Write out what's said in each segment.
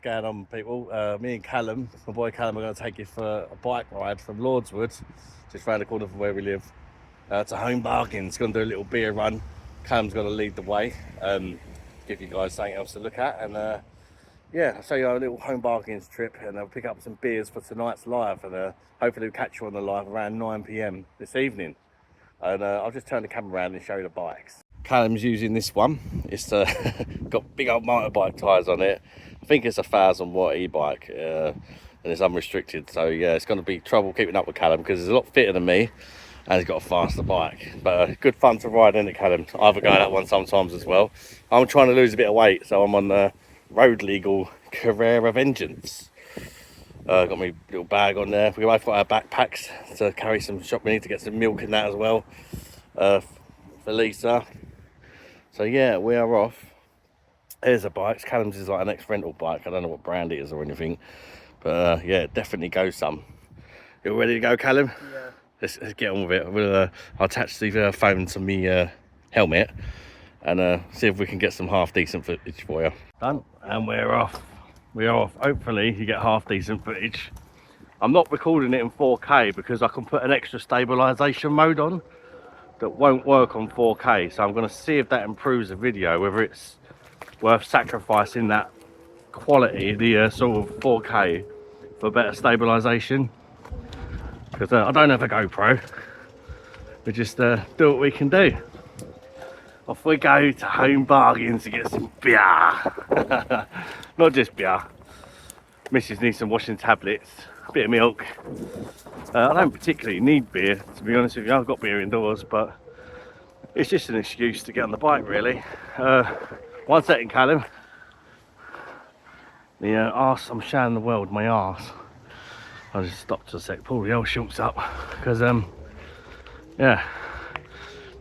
going on, people? Me and Callum, my boy Callum, are going to take you for a bike ride from Lordswood, just round the corner from where we live, to Home Bargains. Going to do a little beer run. Callum's going to lead the way, give you guys something else to look at, and yeah, I'll show you our little Home Bargains trip, and I'll pick up some beers for tonight's live, and hopefully we'll catch you on the live around 9 PM this evening. And I'll just turn the camera around and show you the bikes. Callum's using this one. It's got big old motorbike tyres on it. I think it's a 1,000-watt e-bike, and it's unrestricted. So yeah, it's going to be trouble keeping up with Callum because he's a lot fitter than me, and he's got a faster bike. But good fun to ride, isn't it, Callum? I have a go at that one sometimes as well. I'm trying to lose a bit of weight, so I'm on the road legal Carrera Vengeance. Got my little bag on there. We both got our backpacks to carry some shop. We need to get some milk in that as well, for Lisa. So yeah, we are off. Here's a bike. Callum's is like an ex-rental bike. I don't know what brand it is or anything, but yeah, definitely goes some. You all ready to go, Callum? Yeah. Let's get on with it. I'll attach the phone to me helmet and see if we can get some half decent footage for you. Done, and we're off. We are off. Hopefully you get half decent footage. I'm not recording it in 4K because I can put an extra stabilization mode on that won't work on 4K, so I'm going to see if that improves the video, whether it's worth sacrificing that quality, the sort of 4K, for better stabilization, because I don't have a GoPro. We just do what we can do. Off we go to Home Bargains to get some beer. Not just beer. Mrs needs some washing tablets, a bit of milk. I don't particularly need beer, to be honest with you. I've got beer indoors, but it's just an excuse to get on the bike, really. 1 second, Callum. The arse, I'm showing the world my arse. I'll just stop to a sec, pull the old shorts up, because yeah,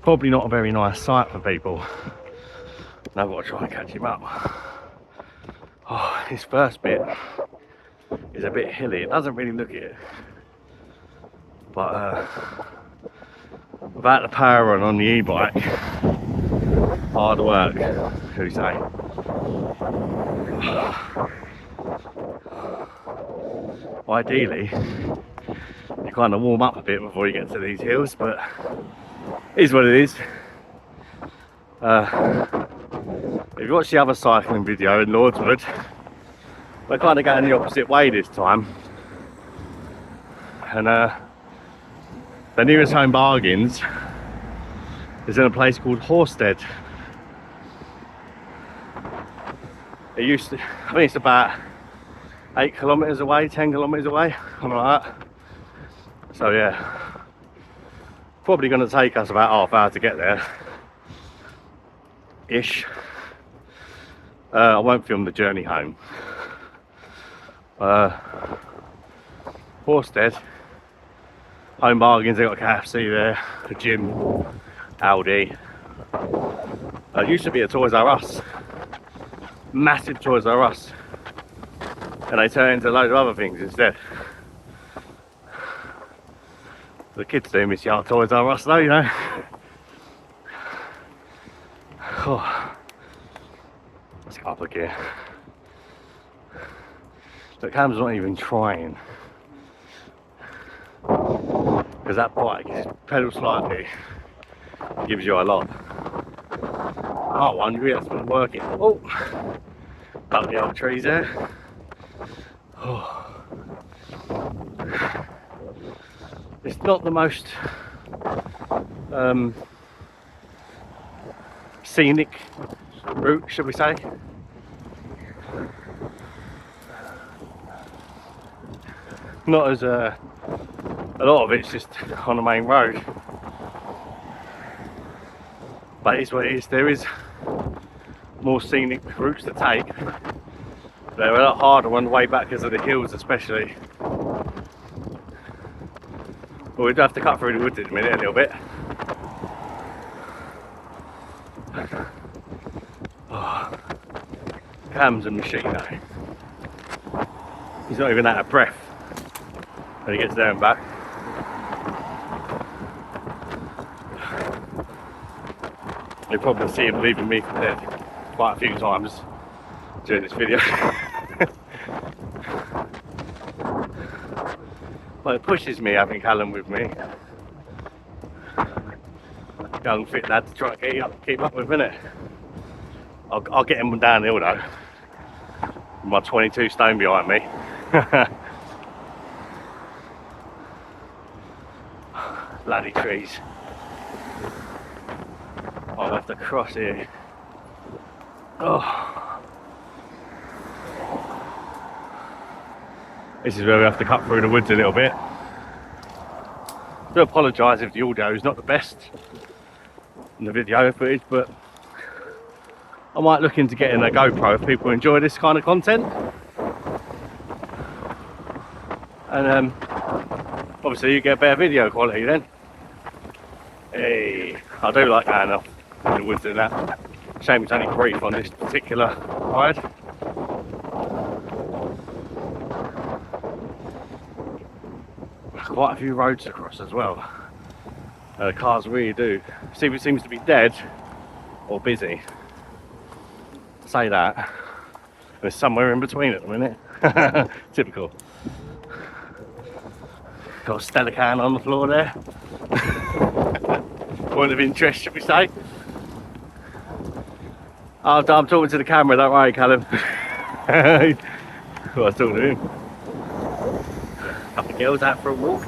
probably not a very nice sight for people. Now I've got to try and catch him up. Oh, this first bit is a bit hilly. It doesn't really look it, but without the power on the e-bike, hard work, shall we say. Ideally, you kind of warm up a bit before you get to these hills, but it is what it is. If you watch the other cycling video in Lordswood, we're kind of going the opposite way this time, and the nearest Home Bargains is in a place called Horsted. It used to, I think it's about 8 kilometres away, 10 kilometres away, something like that. So yeah, probably going to take us about half hour to get there ish. I won't film the journey home. Horsted, Home Bargains, they got KFC there, a gym, Aldi. It used to be a Toys R Us, massive Toys R Us, and they turned into a load of other things instead. The kids do miss your Toys R Us though, you know. Oh, let's go up again. Look, Cam's not even trying, because that bike is pedal slightly, gives you a lot. I wonder if that's been working. Oh, up the old trees there. Oh. It's not the most scenic route, should we say. Not as a lot of it's just on the main road, but it's what it is. There is more scenic routes to take. They're a lot harder on the way back because of the hills, especially. But we'd have to cut through the woods in a minute, a little bit. Oh, Cam's a machine though. He's not even out of breath when he gets there and back. You'll probably see him leaving me for dead quite a few times during this video. Well, it pushes me having Callum with me. Young fit lad to try to keep up with, innit? I'll get him downhill though. With my 22 stone behind me. Bloody trees. I'll have to cross here. Oh. This is where we have to cut through the woods a little bit. I do apologise if the audio is not the best in the video footage, but I might look into getting a GoPro if people enjoy this kind of content. And obviously you get better video quality then. Hey, I do like going off in the woods and that. Shame it's only brief on this particular ride. Quite a few roads to cross as well. Cars really do. See if it seems to be dead or busy. Say that. There's somewhere in between at the minute. Typical. Got a Stella can on the floor there. Point of interest, should we say? Oh, I'm talking to the camera, don't worry, Callum. I was talking to him. Couple of girls out for a walk.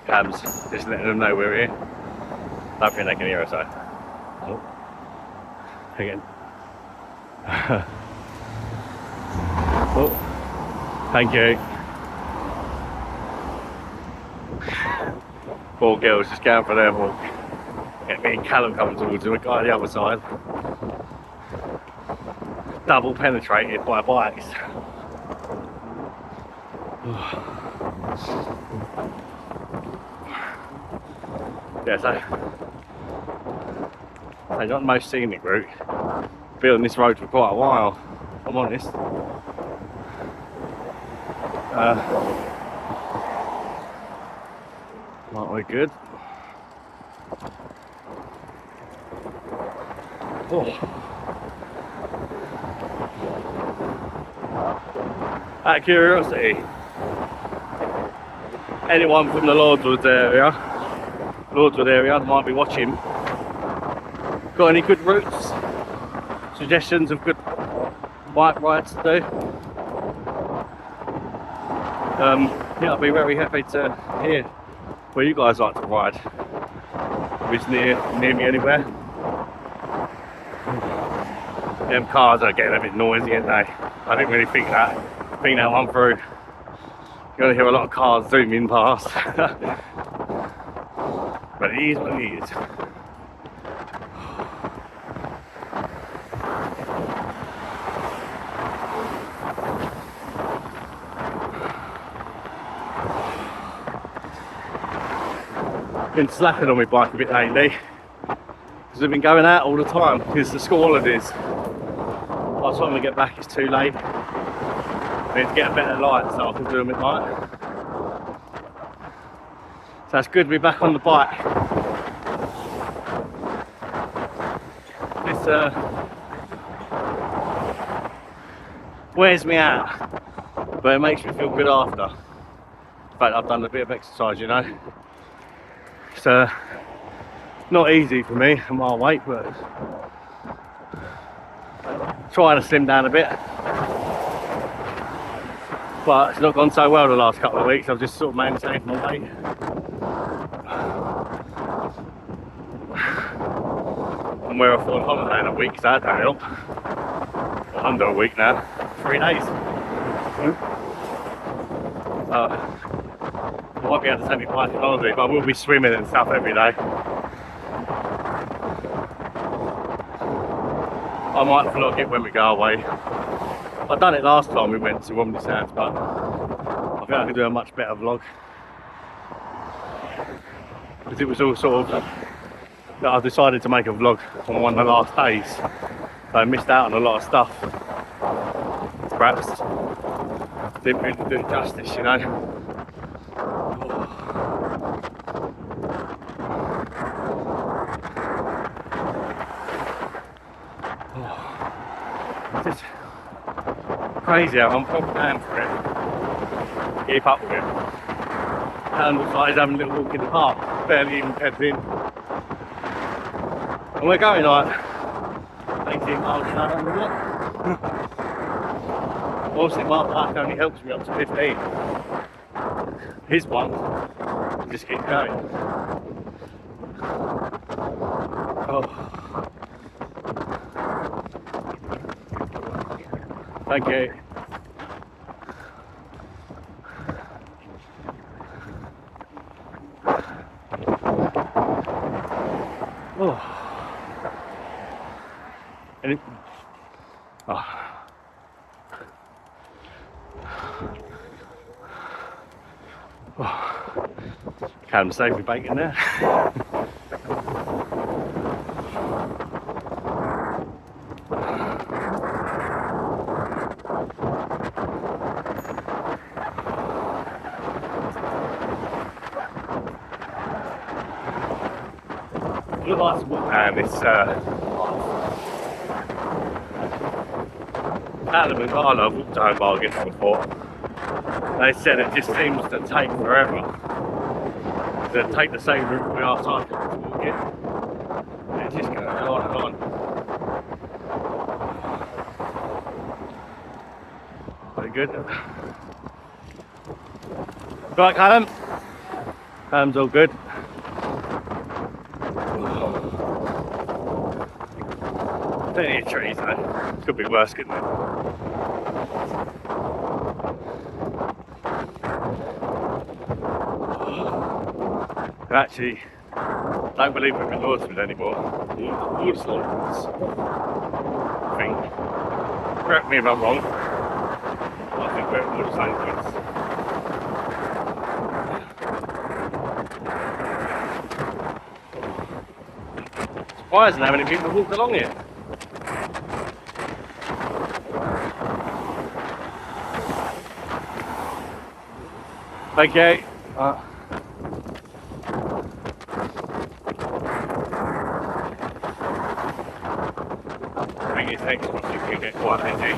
Callum's just letting them know we're here. Don't think they can hear us though. Oh. Again. Oh. Thank you. Poor girls just going for their walk. Get me and Callum coming towards them, a guy on the other side. Double penetrated by bikes. Yeah, so not the most scenic route. Been on this road for quite a while, if I'm honest. Aren't we good? Oh. Out of curiosity, anyone from the Lordswood area might be watching. Got any good routes? Suggestions of good bike rides to do? Yeah, I'd be very happy to hear where you guys like to ride. If it's near me anywhere. Them cars are getting a bit noisy, aren't they? I didn't really think that one through. You're gonna hear a lot of cars zooming past. But it is what it is. Been slacking on my bike a bit lately because we've been going out all the time because the school holidays. By the time we get back it's too late. We need to get a better light so I can do them at night. So it's good to be back on the bike. This wears me out, but it makes me feel good after. In fact, I've done a bit of exercise, you know. It's not easy for me at my weight, but trying to slim down a bit. But it's not gone so well the last couple of weeks. I've just sort of maintained my weight. And we're off on holiday in a week, so that don't help. Well, under a week now, 3 days. I won't be able to take my bike on holiday, but I will be swimming and stuff every day. I might vlog it when we go away. I've done it last time we went to Romney Sands, but I think I can do a much better vlog. Because it was all sort of that I decided to make a vlog on one of the last days. So I missed out on a lot of stuff. Perhaps didn't really do it justice, you know. It's just crazy how I'm probably down for it. keep up with it. And looks like he's having a little walk in the park, barely even pedaling. And we're going like 18 miles an hour on the block. Also, my bike only helps me up to 15. His one just keeps going. Oh. Thank you. Oh. And it, oh. Oh. Can't save me bacon there. Look like some and this Adam and Carla have walked home bargains before. They said it just seems to take forever. They take the same route we are cycling to walk it. It just goes on and on. Very good. Right, Callum. Callum's all good. Plenty of trees though. Could be worse, couldn't it? I actually don't believe we're in Lordswood anymore. Horsted, I think. Correct me if I'm wrong. I think we're at all the same place. Surprising how many people walked along here. Thank you. I think it takes once you can get quite busy.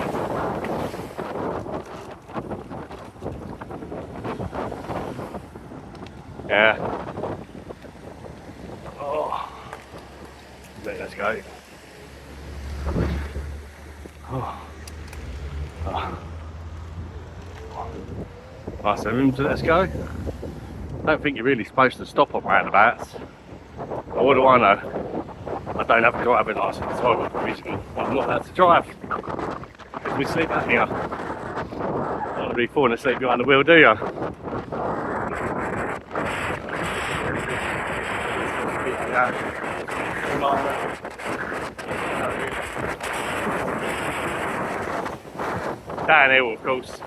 Yeah. Oh. Let's go. Oh. Oh. Nice of him, so let's go. I don't think you're really supposed to stop on roundabouts. But what do I know? I don't have a driving licence, so I've got provisional. I'm not allowed to drive. Because we sleep apnea. Don't want to be falling asleep behind the wheel, do you? Downhill, of course.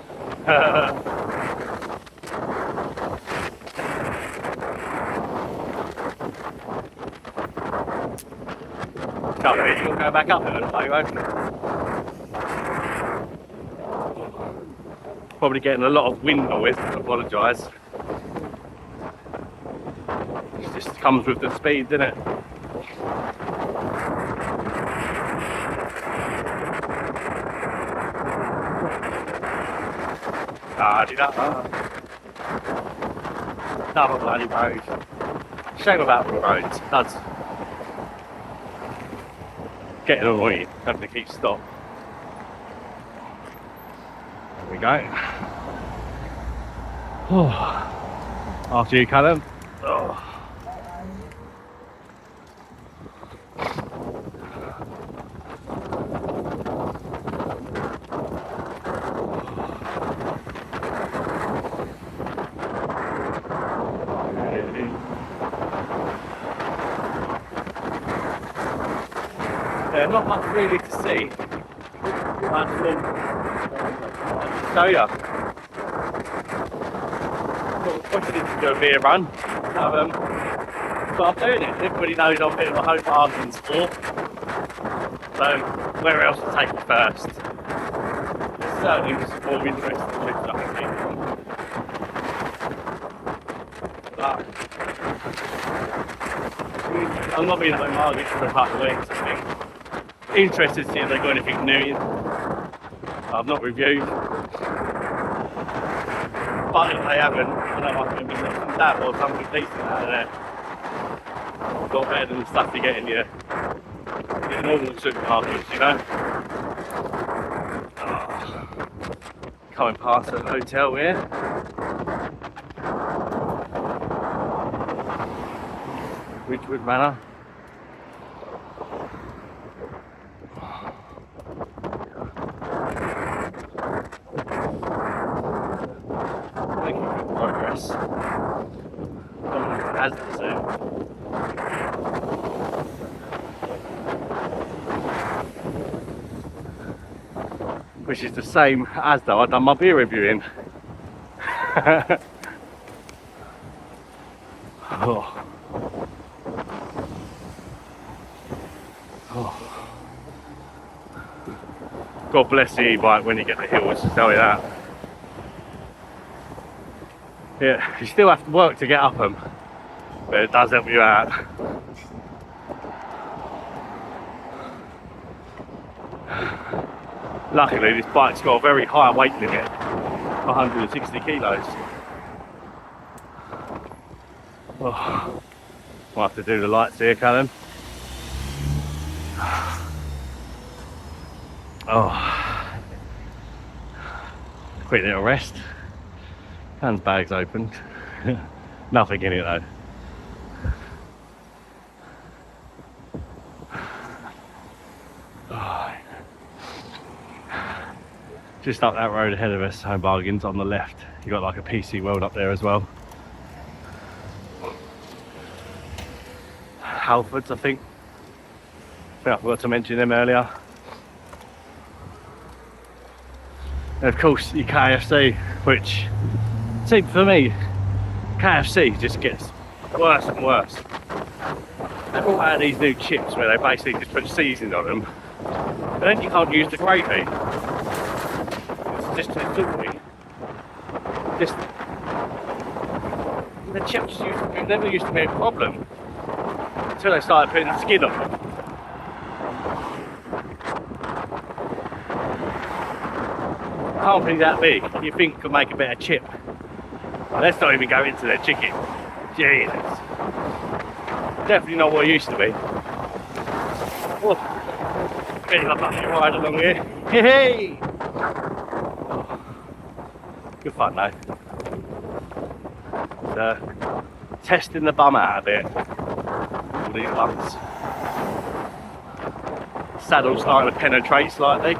You'll go back up there, won't you? Probably getting a lot of wind noise, I apologise. It just comes with the speed, doesn't it? Did that? Another bloody road. Shame about the roads. That's getting annoying, having to keep stop. There we go. Oh. After you, Callum. Oh. Yeah, not much really to see. I'll show you. I wanted to do a beer run. But I'm doing it. Everybody knows I'm a bit of a home bargain sport. So, where else to take it first? It's certainly just more interesting trips that I think. But I'm not being at home bargain for a couple of weeks, I think. Interested to see if they've got anything new in. I've not reviewed. but if they haven't, I know I can be some dab or something decent out of there. A lot better than the stuff you get in your normal supermarkets, you know. Oh, coming past the hotel here. Ridgewood Manor. Making good progress. As the zoo. Which is the same as though I've done my beer reviewing. Oh. Oh. God bless the e-bike when you get the hills, I'll tell you that. Yeah, you still have to work to get up them, but it does help you out. Luckily, this bike's got a very high weight limit, 160 kilos. Oh, might have to do the lights here, Callum. Oh, quick little rest. Hands bag's opened. Nothing in it though. Oh. Just up that road ahead of us, Home Bargains on the left. You got like a PC World up there as well. Halfords, I think I forgot to mention them earlier. And of course your KFC, which, see, for me, KFC just gets worse and worse. They've brought out these new chips where they basically just put seasoning on them, but then you can't use the gravy. It's just too salty. Just the chips never used to be a problem until they started putting the skin on them. Can't be that big. You think could make a better chip. Let's not even go into their chicken. Jesus. Definitely not what it used to be. Oh, getting up a ride along here. Hey! Oh, good fun though. Testing the bum out of it. All these lumps. Saddle's starting to penetrate slightly.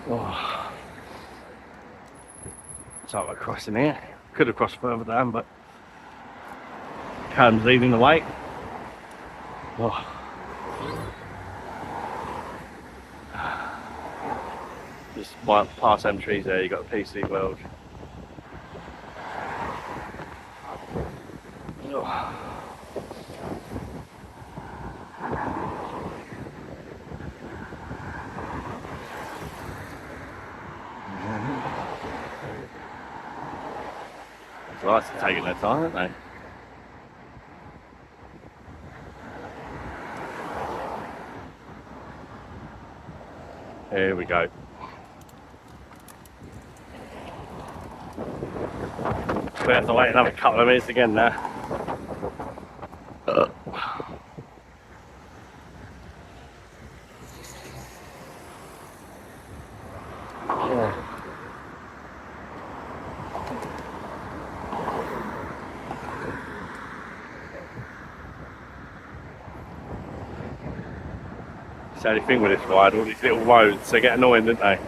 Oh. So we're crossing here. Could have crossed further down, but Callum's leading the way. Oh. Just past them trees there, you got the PC World. Oh. The lights are taking their time, aren't they? Here we go. We have to wait another couple of minutes again now. It's the only thing with this ride, all these little roads, they get annoying, don't they?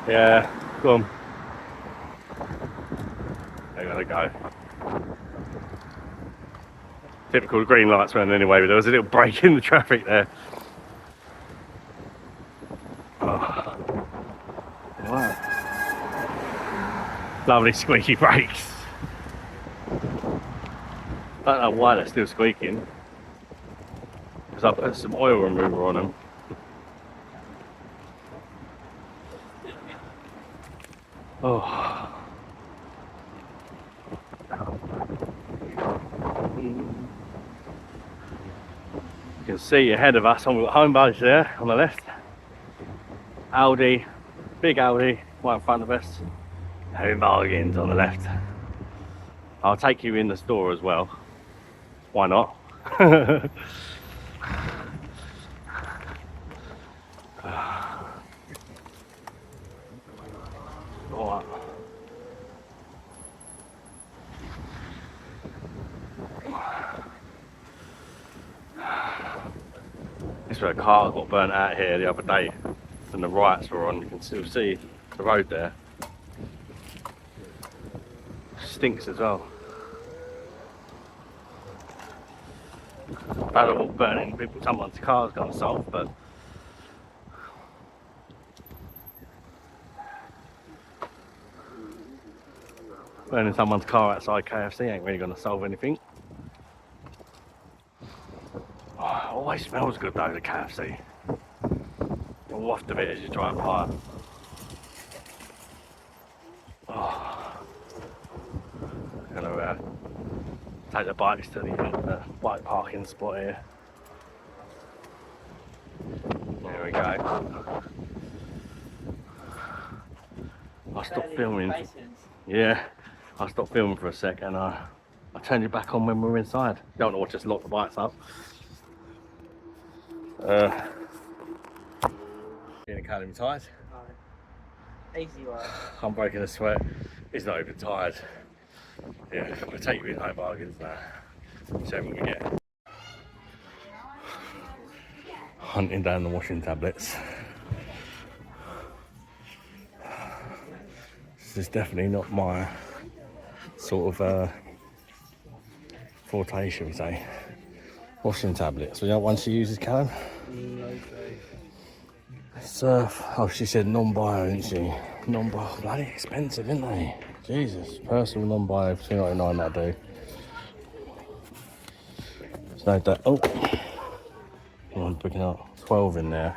Yeah, go on. They gotta go. Typical green lights ran anyway, but there was a little break in the traffic there. Oh. Wow. Lovely squeaky brakes. Don't know why they're still squeaking. Because I put some oil remover on them. Oh. can see ahead of us, we've got home bargains there on the left. Aldi, big Aldi, right in front of us. Home bargains on the left. I'll take you in the store as well. Why not? Right. This is where a car got burnt out here the other day and the riots were on. You can still see the road there. Stinks as well. I don't know what burning someone's car's gonna solve, but burning someone's car outside KFC ain't really gonna solve anything. Oh, it always smells good though, the KFC. A waft of it as you drive by. Oh. Gonna take the bikes to the bike parking spot here. There we go. I stopped filming. Yeah, I stopped filming for a sec and I turned it back on when we were inside. Don't know what, just lock the bikes up. Getting Academy tired. Easy work. I'm breaking a sweat. He's not even tired. Yeah, we'll take you in home bargains now. See what we can get. Hunting down the washing tablets. This is definitely not my sort of forte, shall we say. Washing tablets. We don't want she uses, Callum? No, It's oh, she said non-bio, didn't she? Non-bio, bloody expensive, isn't they? Jesus, personal non-bio, $2.99 that do. There's no doubt. Oh, I'm picking up 12 in there.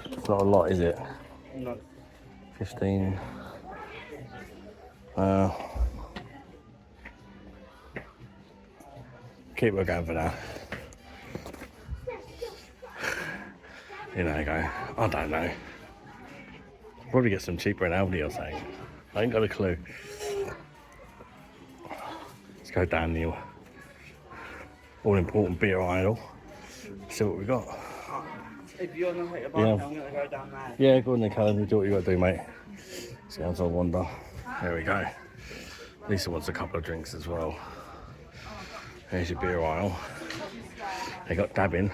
It's not a lot, is it? no. 15. Keep her going for now. You know, go. I don't know. Probably get some cheaper in Aldi or something. I ain't got a clue. Let's go down the all-important beer aisle. See what we got. If you're gonna hit a bike, Yeah. I'm gonna go down there. Yeah, go on then, Callum. Do what you got to do, mate. Sounds like wonder. There we go. Lisa wants a couple of drinks as well. There's your beer aisle. They got dabbing.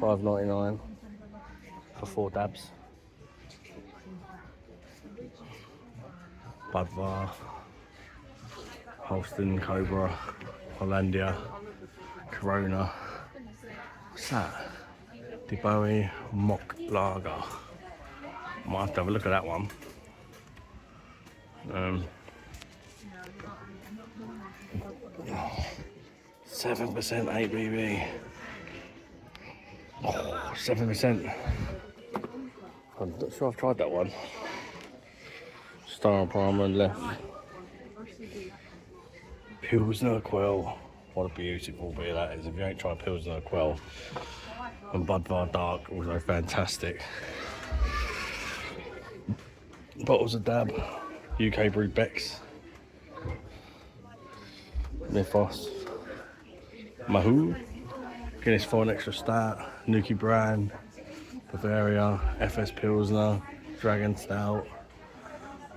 $5.99 for 4 dabs. Budvar, Horsted, Cobra, Hollandia, Corona. What's that? DeBowie Mock Lager. Might have to have a look at that one. 7% ABV. Oh, 7%. I'm not sure I've tried that one. Star Primer and left. Pilsner Quell. What a beautiful beer that is. If you ain't tried Pilsner Quell. And Budvar Dark, also fantastic. Bottles of Dab. UK brewed Becks. Mythos. Mahoo. Guinness Foreign Extra Stout. Nuki Brand. Bavaria. FS Pilsner. Dragon Stout.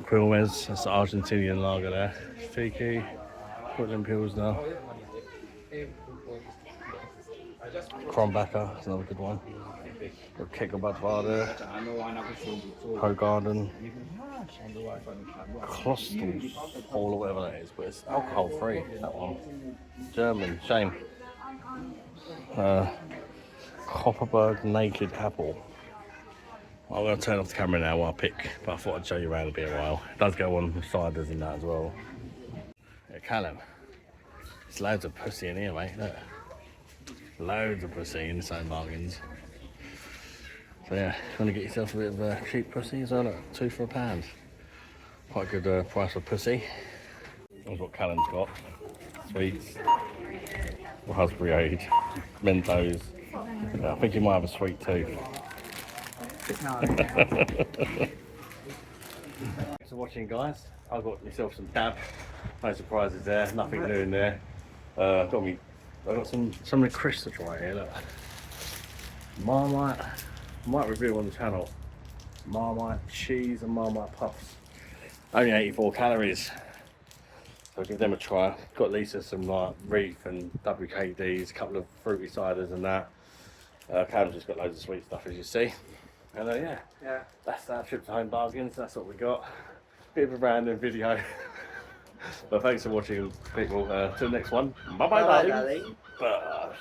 Quilmes, that's the Argentinian lager there. Fiki. Portland Pilsner. Krombacher, that's another good one. Got Kecker Budvar there. Ho Garden. Klostels, or whatever that is, but it's alcohol free, that one. German, shame. Copperberg Naked Apple. I'm going to turn off the camera now while I pick, but I thought I'd show you around a bit a while. It does go on ciders and that as well. Yeah, Callum. There's loads of pussy in here, mate. Look. Loads of pussy in the same bargains. So yeah, if you want to get yourself a bit of cheap pussy as well, look, 2 for £1. Quite a good price for pussy. That's what Callum's got. Sweets. raspberry age, Mentos. I think you might have a sweet tooth. No. Thanks for watching, guys. I got myself some dab. No surprises there. Nothing new in there. I got some of the crisps to try here. Look, Marmite. Might review on the channel. Marmite cheese and Marmite puffs. Only 84 calories. So I'll give them a try. Got Lisa some like Reef and WKDs, a couple of fruity ciders and that. Cam's just got loads of sweet stuff, as you see. And yeah, that's that trip to Home Bargains. That's what we got. Bit of a random video. But thanks for watching, people. Till the next one. Bye bye, darling. darling. Bye.